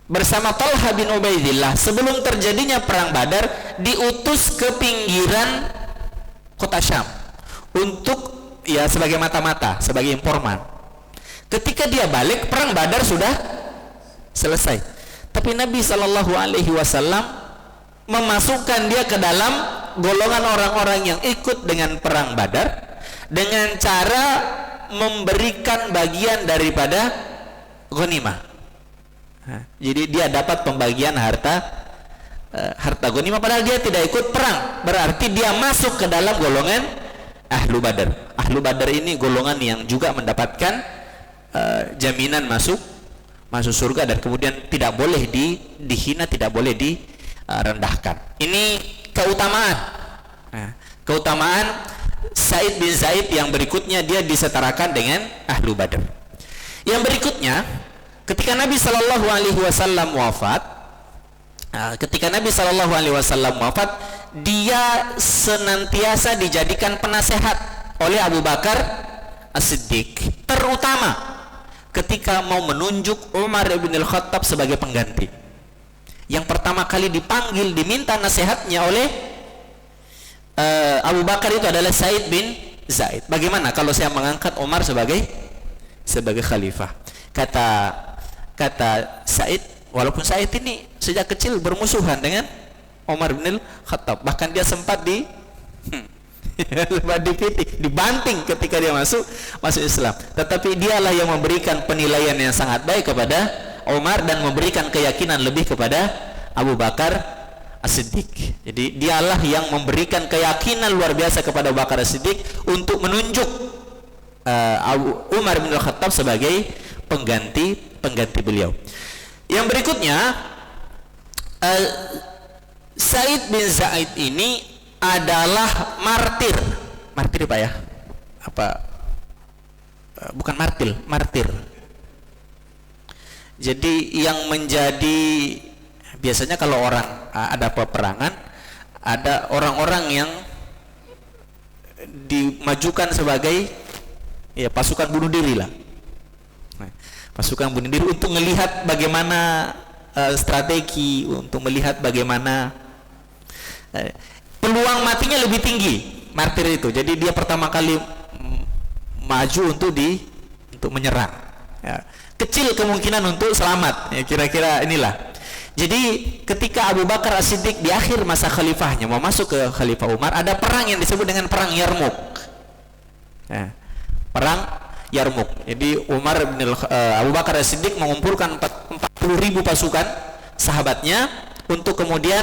bersama Talha bin Ubaidillah sebelum terjadinya perang Badar diutus ke pinggiran kota Syam untuk, ya, sebagai mata-mata, sebagai informan. Ketika dia balik, perang Badar sudah selesai, tapi Nabi SAW memasukkan dia ke dalam golongan orang-orang yang ikut dengan perang Badar dengan cara memberikan bagian daripada ghanimah. Jadi dia dapat pembagian harta ghanimah padahal dia tidak ikut perang. Berarti dia masuk ke dalam golongan Ahlu Badar. Ahlu Badar ini golongan yang juga mendapatkan jaminan masuk surga, dan kemudian tidak boleh dihina, tidak boleh direndahkan. Ini keutamaan Said bin Zaid. Yang berikutnya, dia disetarakan dengan Ahlu Badar. Yang berikutnya, ketika Nabi SAW wafat, dia senantiasa dijadikan penasehat oleh Abu Bakar As-Siddiq, terutama ketika mau menunjuk Umar bin Al-Khattab sebagai pengganti. Yang pertama kali dipanggil, diminta nasihatnya oleh Abu Bakar itu adalah Said bin Zaid. Bagaimana kalau saya mengangkat Umar sebagai khalifah? Kata Said, walaupun Said ini sejak kecil bermusuhan dengan Umar bin Khattab, bahkan dia sempat dibanting ketika dia masuk Islam. Tetapi dialah yang memberikan penilaian yang sangat baik kepada Umar dan memberikan keyakinan lebih kepada Abu Bakar As-Siddiq. Jadi dialah yang memberikan keyakinan luar biasa kepada Abu Bakar As-Siddiq untuk menunjuk Umar bin Khattab sebagai pengganti beliau. Yang berikutnya, Said bin Zaid ini adalah martir Pak ya? Bukan martir. Jadi yang menjadi, biasanya kalau orang ada peperangan, ada orang-orang yang dimajukan sebagai pasukan bunuh diri lah. Pasukan bunuh diri untuk melihat bagaimana strategi, untuk melihat bagaimana peluang matinya lebih tinggi martir itu. Jadi dia pertama kali maju untuk menyerang. Kecil kemungkinan untuk selamat. Kira-kira inilah. Jadi ketika Abu Bakar As-Siddiq di akhir masa khalifahnya mau masuk ke Khalifah Umar, ada perang yang disebut dengan perang Yarmuk. Perang Yarmuk. Jadi Abu Bakar As-Siddiq mengumpulkan 40.000 pasukan sahabatnya untuk kemudian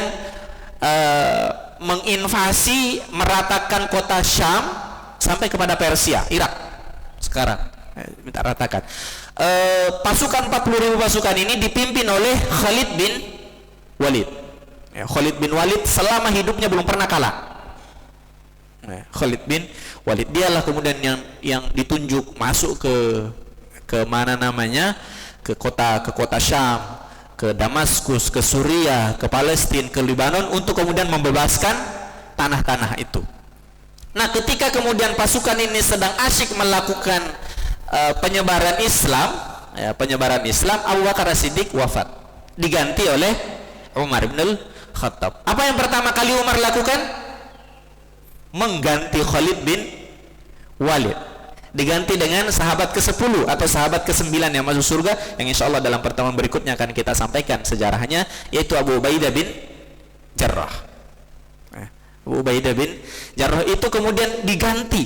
menginvasi, meratakan kota Syam sampai kepada Persia, Irak sekarang. Minta ratakan. Pasukan 40.000 pasukan ini dipimpin oleh Khalid bin Walid. Khalid bin Walid selama hidupnya belum pernah kalah. Khalid bin Walid dialah kemudian yang ditunjuk masuk ke mana namanya, ke kota Syam, ke Damaskus, ke Suriah, ke Palestina, ke Lebanon, untuk kemudian membebaskan tanah-tanah itu. Nah, ketika kemudian pasukan ini sedang asyik melakukan penyebaran Islam, Abu Bakar As-Siddiq wafat, diganti oleh Umar bin Khattab. Apa yang pertama kali Umar lakukan? Mengganti Khalid bin Walid, diganti dengan sahabat ke-10 atau sahabat ke-9 yang masuk surga, yang insya Allah dalam pertemuan berikutnya akan kita sampaikan sejarahnya, yaitu Abu Ubaidah bin Jarrah. Abu Ubaidah bin Jarrah itu kemudian diganti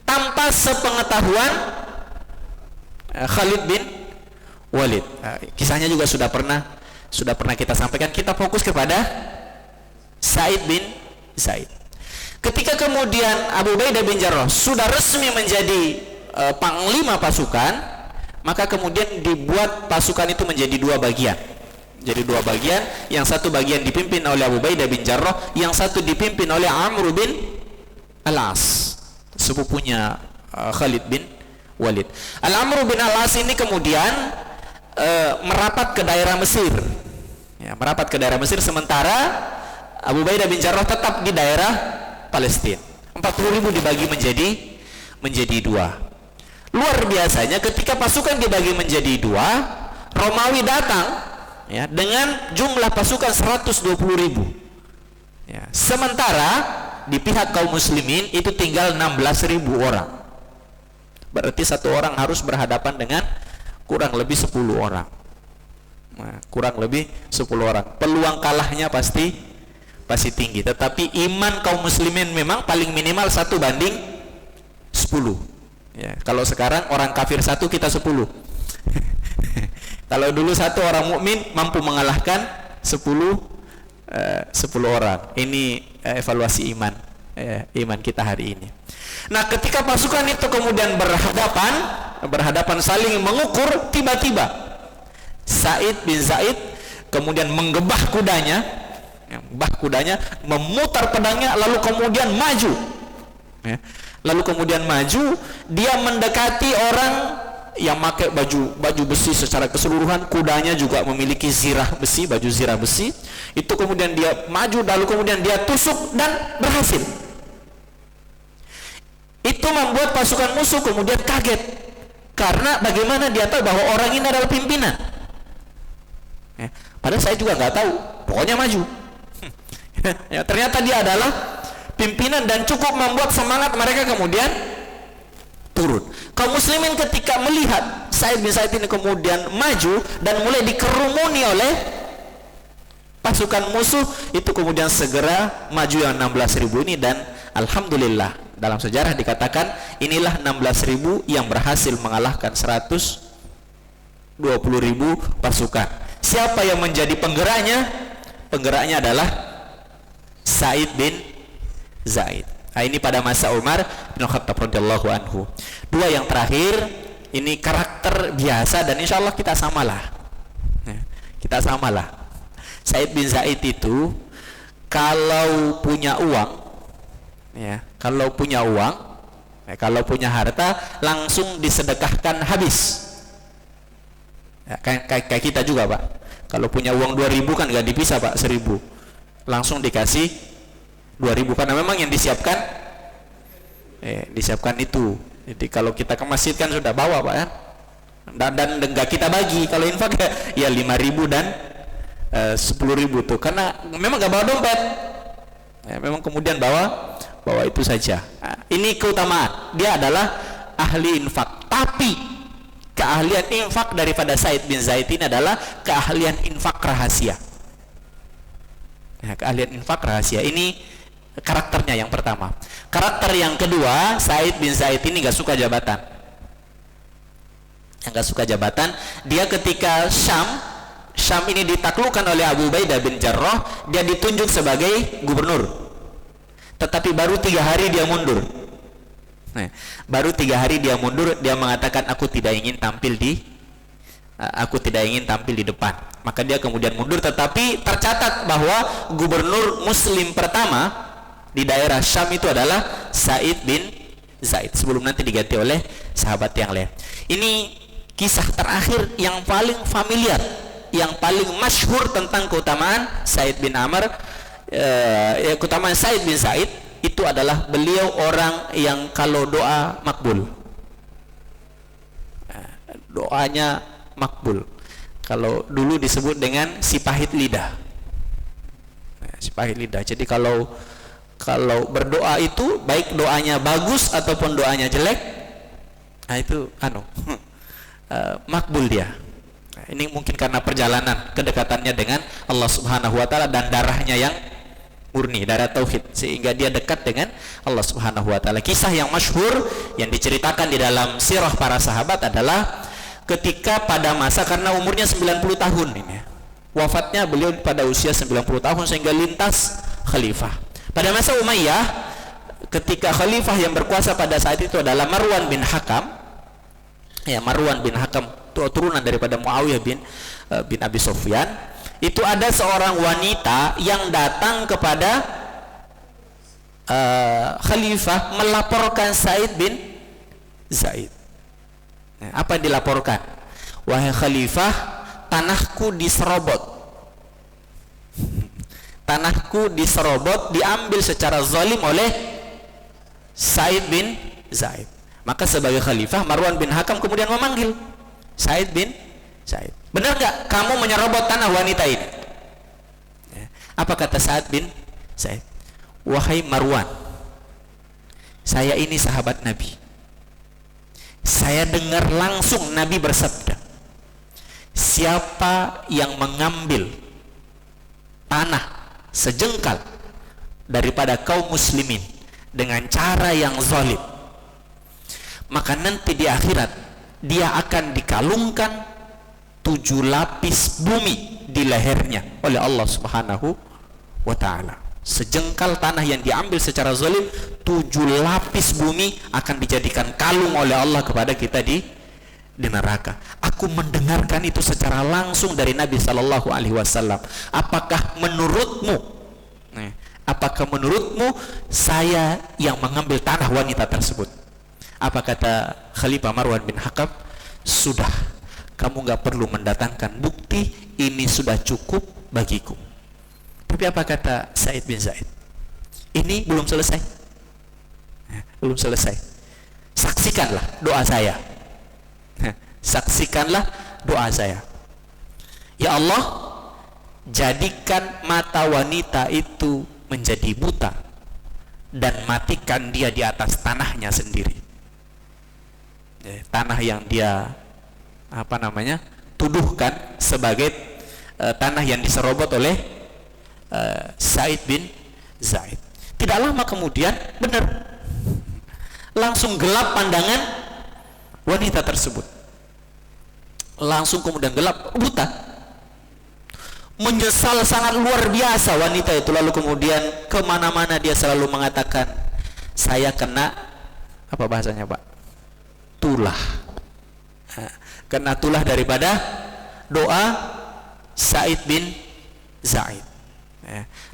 tanpa sepengetahuan Khalid bin Walid. Kisahnya juga sudah pernah kita sampaikan. Kita fokus kepada Said bin Zaid. Ketika kemudian Abu Ubaidah bin Jarrah sudah resmi menjadi panglima pasukan, maka kemudian dibuat pasukan itu menjadi dua bagian. Jadi dua bagian, yang satu bagian dipimpin oleh Abu Ubaidah bin Jarrah, yang satu dipimpin oleh Amr bin Al-As, sepupunya Khalid bin Walid. Al-Amr bin Al-As ini kemudian merapat ke daerah Mesir. Merapat ke daerah Mesir, sementara Abu Ubaidah bin Jarrah tetap di daerah Palestina. 40.000 dibagi menjadi dua. Luar biasanya ketika pasukan dibagi menjadi dua, Romawi datang dengan jumlah pasukan 120.000. Sementara di pihak kaum muslimin itu tinggal 16.000 orang. Berarti satu orang harus berhadapan dengan kurang lebih 10 orang. Kurang lebih 10 orang. Peluang kalahnya pasti tinggi. Tetapi iman kaum muslimin memang paling minimal 1 banding 10. Kalau sekarang orang kafir 1, kita 10. Kalau dulu 1 orang mukmin mampu mengalahkan 10 orang. Ini evaluasi iman kita hari ini. Nah, ketika pasukan itu kemudian berhadapan saling mengukur, tiba-tiba Said bin Zaid kemudian menggebah kudanya, memutar pedangnya, lalu kemudian maju. Dia mendekati orang yang pakai baju besi secara keseluruhan, kudanya juga memiliki baju zirah besi. Itu kemudian dia maju, lalu kemudian dia tusuk dan berhasil. Itu membuat pasukan musuh kemudian kaget, karena bagaimana dia tahu bahwa orang ini adalah pimpinan. Padahal saya juga nggak tahu, pokoknya maju. Ternyata dia adalah pimpinan dan cukup membuat semangat mereka kemudian turun. Kaum muslimin ketika melihat Sa'id bin Zaid ini kemudian maju dan mulai dikerumuni oleh pasukan musuh, itu kemudian segera maju yang 16.000 ini, dan alhamdulillah dalam sejarah dikatakan inilah 16.000 yang berhasil mengalahkan 120.000 pasukan. Siapa yang menjadi penggeraknya? Penggeraknya adalah Sa'id bin Zaid. Nah, ini pada masa Umar bin Khattab radhiyallahu anhu. Dua yang terakhir ini karakter biasa dan insya Allah kita samalah. Kita samalah. Sa'id bin Zaid itu kalau punya uang, kalau punya uang, kalau punya harta langsung disedekahkan habis. Kayak kita juga, Pak. Kalau punya uang 2.000 kan nggak dipisah, Pak, 1.000 langsung dikasih 2.000 karena memang yang disiapkan disiapkan itu. Jadi kalau kita ke masjid kan sudah bawa, Pak, ya. Dan enggak kita bagi. Kalau infak ya 5.000 dan 10.000 tuh, karena memang enggak bawa dompet. Memang kemudian bawa itu saja. Nah, ini keutamaan. Dia adalah ahli infak. Tapi keahlian infak daripada Sa'id bin Zaid ini adalah keahlian infak rahasia. Keahlian infak rahasia ini karakternya yang pertama. Karakter yang kedua, Sa'id bin Zaid ini gak suka jabatan. Yang gak suka jabatan, dia ketika Syam ini ditaklukkan oleh Abu Ubaidah bin Jarrah, dia ditunjuk sebagai gubernur. Tetapi baru 3 hari dia mundur. Baru 3 hari dia mundur, dia mengatakan aku tidak ingin tampil di depan. Maka dia kemudian mundur, tetapi tercatat bahwa gubernur muslim pertama di daerah Syam itu adalah Sa'id bin Zaid, sebelum nanti diganti oleh sahabat yang lain. Ini kisah terakhir yang paling familiar, yang paling masyhur tentang keutamaan Sa'id bin Amr. Keutamaan Sa'id bin Zaid itu adalah beliau orang yang kalau doa makbul, doanya makbul. Kalau dulu disebut dengan si pahit lidah. Si pahit lidah. Jadi kalau berdoa itu baik doanya bagus ataupun doanya jelek, nah itu makbul dia. Nah, ini mungkin karena perjalanan kedekatannya dengan Allah Subhanahu wa taala dan darahnya yang murni, darah tauhid, sehingga dia dekat dengan Allah Subhanahu wa taala. Kisah yang masyhur yang diceritakan di dalam sirah para sahabat adalah ketika pada masa, karena umurnya 90 tahun ini, wafatnya beliau pada usia 90 tahun sehingga lintas khalifah. Pada masa Umayyah, ketika khalifah yang berkuasa pada saat itu adalah Marwan bin Hakam. Marwan bin Hakam turunan daripada Muawiyah bin Abi Sufyan. Itu ada seorang wanita yang datang kepada khalifah melaporkan Sa'id bin Zaid. Apa yang dilaporkan? Wahai khalifah, tanahku diserobot. Tanahku diserobot, diambil secara zalim oleh Sa'id bin Zaid. Maka sebagai khalifah, Marwan bin Hakam kemudian memanggil Sa'id bin Zaid. Benar gak kamu menyerobot tanah wanita ini? Apa kata Sa'id bin Zaid? Wahai Marwan, saya ini sahabat Nabi. Saya dengar langsung Nabi bersabda, siapa yang mengambil tanah sejengkal daripada kaum muslimin dengan cara yang zalim, maka nanti di akhirat dia akan dikalungkan 7 lapis bumi di lehernya oleh Allah Subhanahu wa ta'ala. Sejengkal tanah yang diambil secara zalim, 7 lapis bumi akan dijadikan kalung oleh Allah kepada kita di neraka. Aku mendengarkan itu secara langsung dari Nabi Sallallahu Alaihi Wasallam. Apakah menurutmu saya yang mengambil tanah wanita tersebut? Apa kata Khalifah Marwan bin Hakam? Sudah, kamu nggak perlu mendatangkan bukti, ini sudah cukup bagiku. Tapi apa kata Sa'id bin Zaid? Ini belum selesai. Belum selesai. Saksikanlah doa saya. Saksikanlah doa saya. Ya Allah, jadikan mata wanita itu menjadi buta dan matikan dia di atas tanahnya sendiri. Tanah yang dia tuduhkan sebagai tanah yang diserobot oleh Sa'id bin Zaid. Tidak lama kemudian benar, langsung gelap pandangan wanita tersebut, langsung kemudian gelap, buta, menyesal sangat luar biasa wanita itu. Lalu kemudian kemana-mana dia selalu mengatakan, saya kena apa bahasanya Pak, tulah, kena tulah daripada doa Sa'id bin Zaid.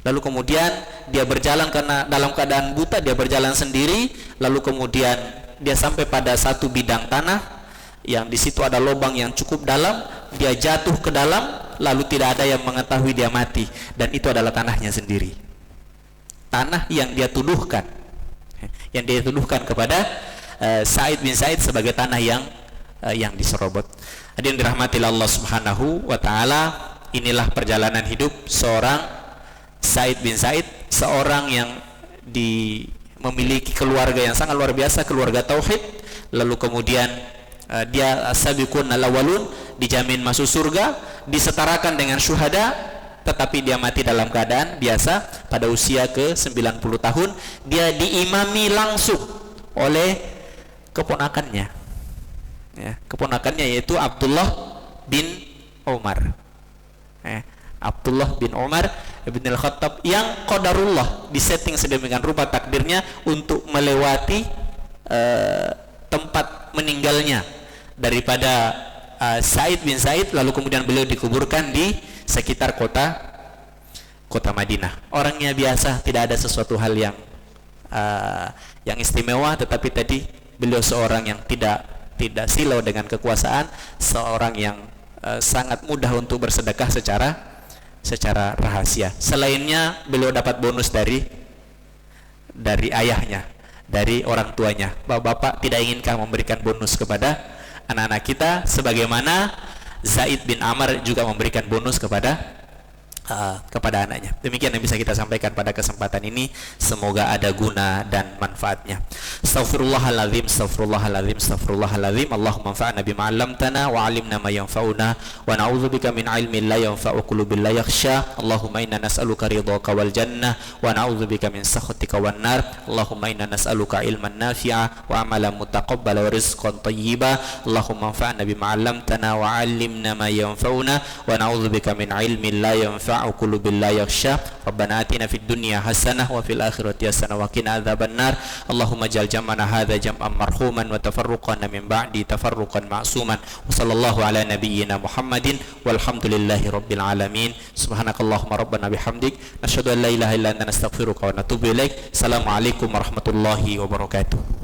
Lalu kemudian dia berjalan, karena dalam keadaan buta dia berjalan sendiri. Lalu kemudian dia sampai pada satu bidang tanah yang di situ ada lubang yang cukup dalam. Dia jatuh ke dalam, lalu tidak ada yang mengetahui dia mati, dan itu adalah tanahnya sendiri, tanah yang dia tuduhkan kepada Sa'id bin Zaid sebagai tanah yang diserobot. Hadirin dirahmati Allah Subhanahu wa taala, inilah perjalanan hidup seorang Sa'id bin Zaid, seorang yang memiliki keluarga yang sangat luar biasa, keluarga tauhid. Lalu kemudian dia sabiqun al-awwalun, dijamin masuk surga, disetarakan dengan syuhada, tetapi dia mati dalam keadaan biasa pada usia ke-90 tahun. Dia diimami langsung oleh keponakannya, keponakannya yaitu Abdullah bin Umar. Abdullah bin Umar bin Al-Khattab, yang qadarullah, disetting sedemikian rupa takdirnya untuk melewati tempat meninggalnya daripada Sa'id bin Zaid. Lalu kemudian beliau dikuburkan di sekitar kota Madinah. Orangnya biasa, tidak ada sesuatu hal yang istimewa, tetapi tadi beliau seorang yang tidak silau dengan kekuasaan, seorang yang sangat mudah untuk bersedekah secara rahasia. Selainnya beliau dapat bonus dari ayahnya, dari orang tuanya. Bapak tidak inginkah memberikan bonus kepada anak-anak kita sebagaimana Zaid bin Amr juga memberikan bonus kepada anaknya. Demikian yang bisa kita sampaikan pada kesempatan ini, semoga ada guna dan manfaatnya. Astaghfirullahaladzim, astaghfirullahaladzim, astaghfirullahaladzim. Allahumma anfa'na bima 'allamtana wa 'allimna ma yanfa'una wa na'udzubika min 'ilmin la yanfa'u qulubin la yakhsha. Allahumma inna nas'aluka ridhaka wal jannah wa na'udzubika min sakhatika wan nar. Allahumma inna nas'aluka ilman nafi'a wa 'amalan mutaqabbala wa rizqan thayyiba. Allahumma anfa'na bima 'allamtana wa 'allimna ma yanfa'una wa na'udzubika min 'ilmin la yanfa'u qulubin la yakhsha. Rabbana atina fid dunya hasanah wa fil akhirati hasanah wa qina adzabannar. Allahumma ja'al jam'ana hadza jam'an marhuman wa tafarruqana min ba'di tafarruqan ma'suman. Wa sallallahu ala nabiyyina Muhammadin walhamdulillahi rabbil alamin. Subhanakallahumma rabbana bihamdik nasyhadu an la ilaha illa anta nastaghfiruka wa natubu ilaik. Assalamualaikum warahmatullahi wabarakatuh.